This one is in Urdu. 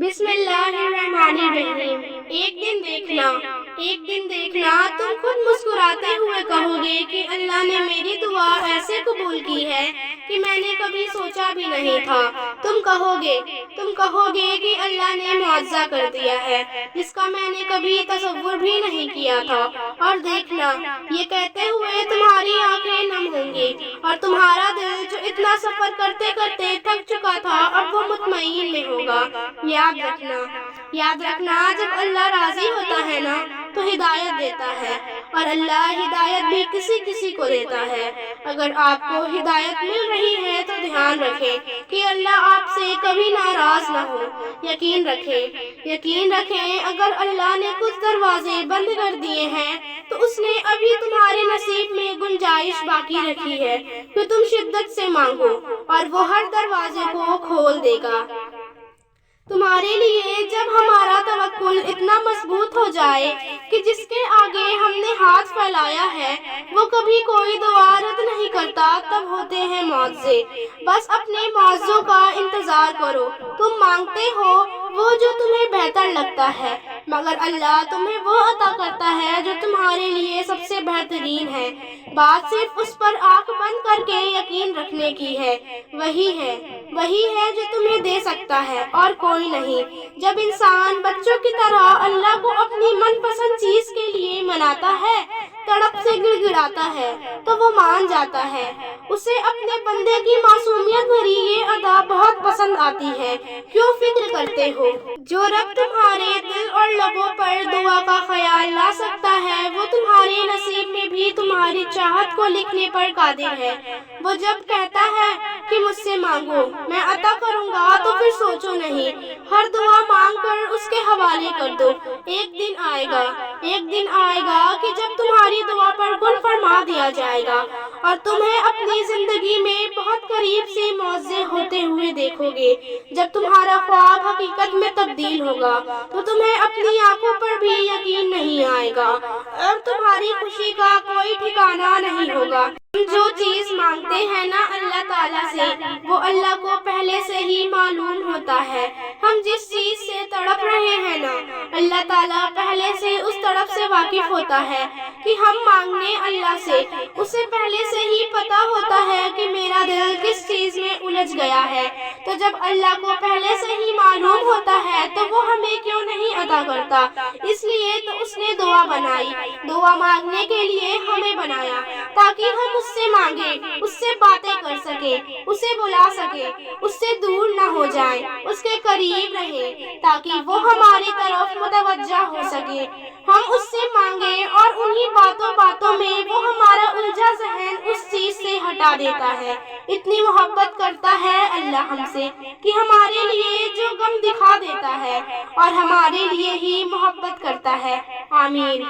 بسم اللہ الرحمن الرحیم۔ ایک دن دیکھنا تم خود مسکراتے ہوئے کہو گے کہ اللہ نے میری دعا ایسے قبول کی ہے کہ میں نے کبھی سوچا بھی نہیں تھا۔ تم کہو گے کہ اللہ نے معجزہ کر دیا ہے جس کا میں نے کبھی تصور بھی نہیں کیا تھا، اور دیکھنا یہ کہتے ہوئے تمہاری آنکھیں نم ہوں گی اور تمہارا دل جو اتنا سفر کرتے کرتے تھک چکا تھا اب وہ مطمئن میں ہوگا۔ یاد رکھنا جب اللہ راضی ہوتا ہے نا تو ہدایت دیتا ہے، اور اللہ ہدایت بھی کسی کو دیتا ہے۔ اگر آپ کو ہدایت مل رہی ہے تو دھیان رکھیں کہ اللہ آپ سے کبھی ناراض نہ ہو۔ یقین رکھیں اگر اللہ نے کچھ دروازے بند کر دیے ہیں تو اس نے ابھی تمہارے نصیب میں گنجائش باقی رکھی ہے کہ تم شدت سے مانگو اور وہ ہر دروازے کو کھول دے گا تمہارے لیے۔ جب ہمارا توکل اتنا مضبوط ہو جائے کہ جس کے آگے ہم نے ہاتھ پھیلایا ہے وہ کبھی کوئی دعا رد نہیں کرتا، تب ہوتے ہیں معجزے۔ بس اپنے معجزوں کا انتظار کرو۔ تم مانگتے ہو وہ جو تمہیں بہتر لگتا ہے، مگر اللہ تمہیں وہ عطا کرتا ہے جو تمہارے لیے سب سے بہترین ہے۔ بات صرف اس پر آنکھ بند کر کے یقین رکھنے کی ہے۔ وہی ہے جو تمہیں دے سکتا ہے اور کوئی نہیں۔ جب انسان بچوں کی طرح اللہ کو اپنی من پسند چیز کے لیے مناتا ہے، تڑپ سے گڑ گڑاتا ہے تو وہ مان جاتا ہے۔ اسے اپنے بندے کی معصومیت بھری یہ ادا بہت پسند آتی ہے۔ کیوں فکر کرتے ہو؟ جو رب تمہارے دل اور لبوں پر دعا کا خیال لا سکتا ہے وہ تمہارے نصیب میں بھی تمہاری چاہت کو لکھنے پر قادر ہے۔ وہ جب کہتا ہے کہ مجھ سے مانگو میں عطا کروں گا تو پھر سوچو نہیں، ہر دعا مانگ کر اس کے حوالے کر دو۔ ایک دن آئے گا کہ جب تمہاری دعا پر کن فرما دیا جائے گا اور تمہیں اپنی زندگی میں بہت قریب سے معجزے ہوتے ہوئے دیکھو گے۔ جب تمہارا خواب حقیقت میں تبدیل ہوگا تو تمہیں اپنی آنکھوں پر بھی یقین نہیں آئے گا اور تمہاری خوشی کا کوئی ٹھکانہ نہیں ہوگا۔ ہم جو چیز مانگتے ہیں نا اللہ تعالیٰ سے، وہ اللہ کو پہلے سے ہی معلوم ہوتا ہے۔ ہم جس چیز سے تڑپ رہے ہیں نا اللہ تعالیٰ پہلے سے اس تڑپ سے واقف ہوتا ہے کہ ہم مانگنے اللہ سے۔ اسے پہلے سے ہی پتا ہوتا ہے کہ میرا دل کس چیز میں الجھ گیا ہے، تو جب اللہ کو پہلے سے ہی معلوم ہوتا ہے تو وہ ہمیں کیوں نہیں عطا کرتا؟ اس لیے تو اس نے دعا بنائی، دعا مانگنے کے لیے ہمیں بنایا تاکہ ہم اس سے مانگیں، اس سے باتیں کر سکیں، اسے بلا سکیں، اس سے دور نہ ہو جائیں، اس کے قریب رہیں تاکہ وہ ہماری طرف متوجہ ہو سکے۔ ہم اس سے مانگیں اور انہی باتوں میں وہ ہمارا الجھا ذہن اس چیز سے ہٹا دیتا ہے۔ اتنی محبت کرتا ہے اللہ ہم سے کہ ہمارے لیے جو غم دکھا دیتا ہے اور ہمارے لیے ہی محبت کرتا ہے۔ آمین۔